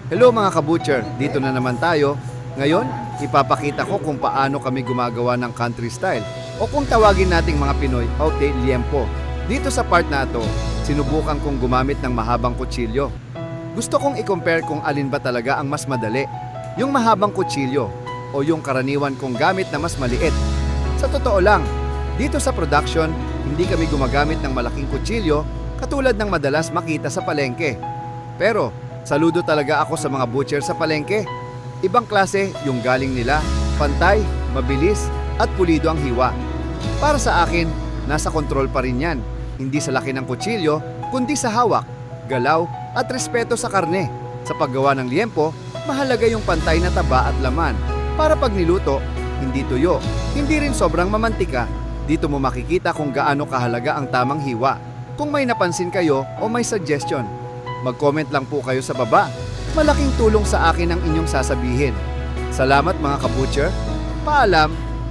Hello mga kabutcher, dito na naman tayo. Ngayon, ipapakita ko kung paano kami gumagawa ng country style o kung tawagin nating mga Pinoy, okay, liempo. Dito sa part na ito, sinubukan kong gumamit ng mahabang kutsilyo. Gusto kong i-compare kung alin ba talaga ang mas madali, yung mahabang kutsilyo o yung karaniwan kong gamit na mas maliit. Sa totoo lang, dito sa production, hindi kami gumagamit ng malaking kutsilyo katulad ng madalas makita sa palengke. Pero, saludo talaga ako sa mga butcher sa palengke. Ibang klase yung galing nila, pantay, mabilis, at pulido ang hiwa. Para sa akin, nasa kontrol pa rin yan. Hindi sa laki ng kutsilyo, kundi sa hawak, galaw, at respeto sa karne. Sa paggawa ng liempo, mahalaga yung pantay na taba at laman. Para pag niluto, hindi tuyo, hindi rin sobrang mamantika. Dito mo makikita kung gaano kahalaga ang tamang hiwa. Kung may napansin kayo o may suggestion, mag-comment lang po kayo sa baba. Malaking tulong sa akin ang inyong sasabihin. Salamat mga kabutcher. Paalam!